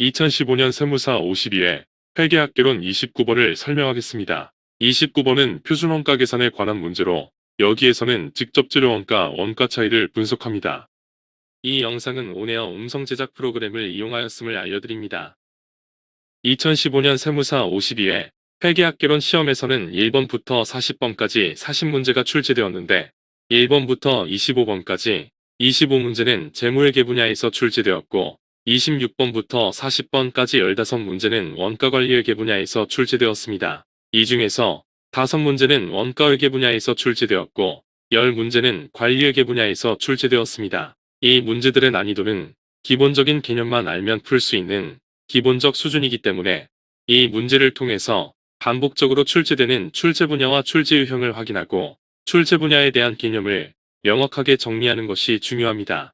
2015년 세무사 52회 회계학개론 29번을 설명하겠습니다. 29번은 표준원가 계산에 관한 문제로 여기에서는 직접 재료원가 원가 차이를 분석합니다. 이 영상은 온에어 음성 제작 프로그램을 이용하였음을 알려드립니다. 2015년 세무사 52회 회계학개론 시험에서는 1번부터 40번까지 40문제가 출제되었는데 1번부터 25번까지 25문제는 재무회계 분야에서 출제되었고 26번부터 40번까지 15문제는 원가관리회계 분야에서 출제되었습니다. 이 중에서 5문제는 원가회계 분야에서 출제되었고 10문제는 관리회계 분야에서 출제되었습니다. 이 문제들의 난이도는 기본적인 개념만 알면 풀 수 있는 기본적 수준이기 때문에 이 문제를 통해서 반복적으로 출제되는 출제 분야와 출제 유형을 확인하고 출제 분야에 대한 개념을 명확하게 정리하는 것이 중요합니다.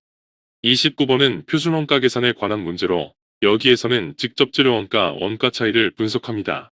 29번은 표준원가 계산에 관한 문제로 여기에서는 직접 재료원가 원가 차이를 분석합니다.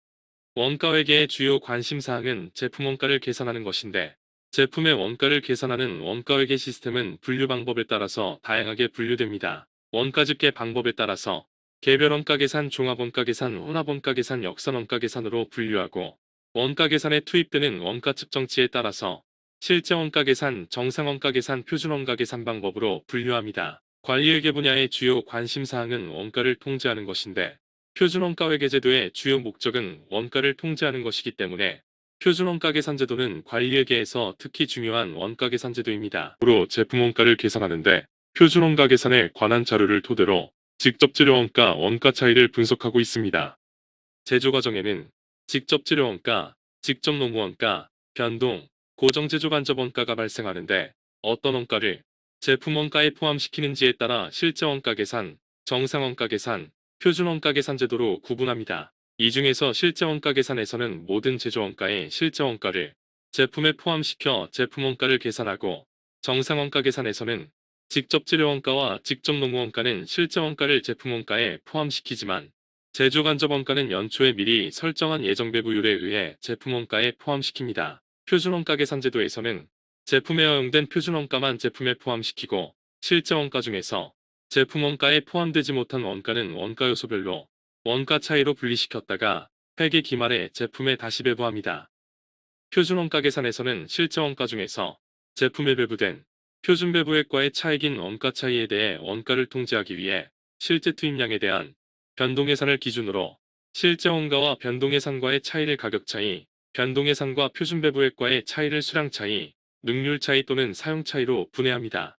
원가회계의 주요 관심사항은 제품 원가를 계산하는 것인데 제품의 원가를 계산하는 원가회계 시스템은 분류 방법에 따라서 다양하게 분류됩니다. 원가집계 방법에 따라서 개별 원가 계산, 종합 원가 계산, 혼합 원가 계산, 역선 원가 계산으로 분류하고 원가 계산에 투입되는 원가 측정치에 따라서 실제 원가 계산, 정상 원가 계산, 표준 원가 계산 방법으로 분류합니다. 관리회계 분야의 주요 관심사항은 원가를 통제하는 것인데 표준원가회계제도의 주요 목적은 원가를 통제하는 것이기 때문에 표준원가계산제도는 관리회계에서 특히 중요한 원가계산제도입니다. 으로 제품원가를 계산하는데 표준원가 계산에 관한 자료를 토대로 직접 재료원가 원가 차이를 분석하고 있습니다. 제조 과정에는 직접 재료원가, 직접 노무원가, 변동, 고정제조 간접 원가가 발생하는데 어떤 원가를 제품 원가에 포함시키는지에 따라 실제 원가 계산, 정상 원가 계산, 표준 원가 계산 제도로 구분합니다. 이 중에서 실제 원가 계산에서는 모든 제조 원가의 실제 원가를 제품에 포함시켜 제품 원가를 계산하고 정상 원가 계산에서는 직접 재료 원가와 직접 노무 원가는 실제 원가를 제품 원가에 포함시키지만 제조 간접 원가는 연초에 미리 설정한 예정 배부율에 의해 제품 원가에 포함시킵니다. 표준 원가 계산 제도에서는 제품에 허용된 표준 원가만 제품에 포함시키고 실제 원가 중에서 제품 원가에 포함되지 못한 원가는 원가 요소별로 원가 차이로 분리시켰다가 회계 기말에 제품에 다시 배부합니다. 표준 원가 계산에서는 실제 원가 중에서 제품에 배부된 표준 배부액과의 차익인 원가 차이에 대해 원가를 통제하기 위해 실제 투입량에 대한 변동예산을 기준으로 실제 원가와 변동예산과의 차이를 가격 차이, 변동예산과 표준 배부액과의 차이를 수량 차이, 능률 차이 또는 사용 차이로 분해합니다.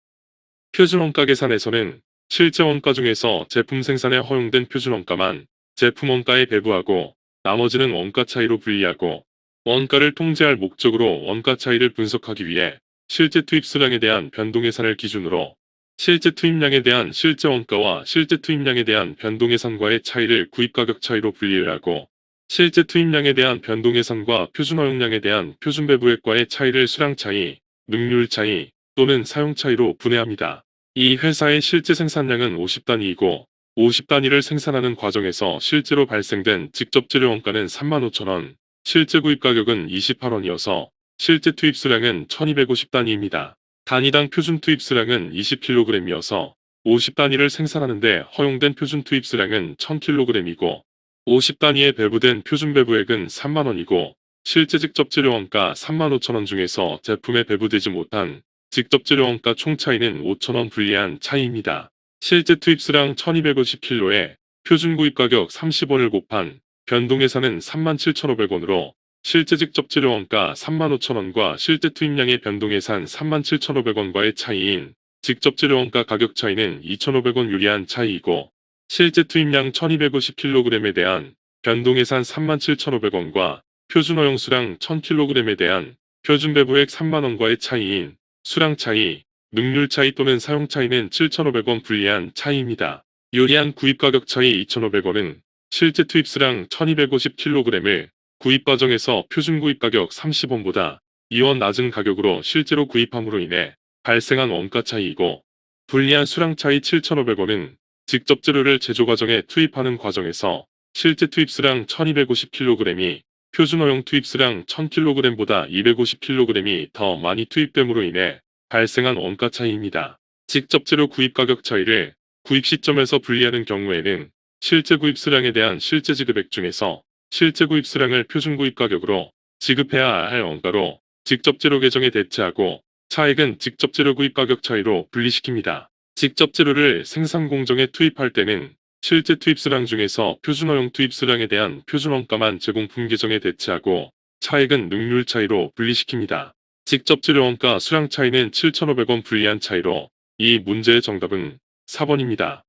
표준 원가 계산에서는 실제 원가 중에서 제품 생산에 허용된 표준 원가만 제품 원가에 배부하고 나머지는 원가 차이로 분리하고 원가를 통제할 목적으로 원가 차이를 분석하기 위해 실제 투입 수량에 대한 변동예산을 기준으로 실제 투입량에 대한 실제 원가와 실제 투입량에 대한 변동예산과의 차이를 구입가격 차이로 분리를 하고 실제 투입량에 대한 변동예산과 표준 허용량에 대한 표준 배부액과의 차이를 수량 차이, 능률 차이 또는 사용 차이로 분해합니다. 이 회사의 실제 생산량은 50단위이고 50단위를 생산하는 과정에서 실제로 발생된 직접 재료 원가는 35,000원, 실제 구입 가격은 28원이어서 실제 투입 수량은 1250단위입니다. 단위당 표준 투입 수량은 20kg이어서 50단위를 생산하는데 허용된 표준 투입 수량은 1000kg이고 50단위에 배부된 표준 배부액은 3만원이고 실제 직접 재료 원가 35,000원 중에서 제품에 배부되지 못한 직접 재료 원가 총 차이는 5,000원 불리한 차이입니다. 실제 투입 수량 1250kg에 표준 구입 가격 30원을 곱한 변동예산은 37,500원으로 실제 직접 재료 원가 35,000원과 실제 투입량의 변동예산 37,500원과의 차이인 직접 재료 원가 가격 차이는 2,500원 유리한 차이이고 실제 투입량 1250kg에 대한 변동예산 37,500원과 표준 허용 수량 1000kg에 대한 표준 배부액 3만원과의 차이인 수량 차이, 능률 차이 또는 사용 차이는 7,500원 불리한 차이입니다. 유리한 구입 가격 차이 2,500원은 실제 투입 수량 1250kg을 구입 과정에서 표준 구입 가격 30원보다 2원 낮은 가격으로 실제로 구입함으로 인해 발생한 원가 차이이고 불리한 수량 차이 7,500원은 직접 재료를 제조 과정에 투입하는 과정에서 실제 투입 수량 1250kg이 표준 허용 투입 수량 1000kg보다 250kg이 더 많이 투입됨으로 인해 발생한 원가 차이입니다. 직접 재료 구입 가격 차이를 구입 시점에서 분리하는 경우에는 실제 구입 수량에 대한 실제 지급액 중에서 실제 구입 수량을 표준 구입 가격으로 지급해야 할 원가로 직접 재료 계정에 대체하고 차액은 직접 재료 구입 가격 차이로 분리시킵니다. 직접 재료를 생산 공정에 투입할 때는 실제 투입 수량 중에서 표준어용 투입 수량에 대한 표준 원가만 제공품 계정에 대체하고 차액은 능률 차이로 분리시킵니다. 직접 재료 원가 수량 차이는 7,500원 불리한 차이로 이 문제의 정답은 4번입니다.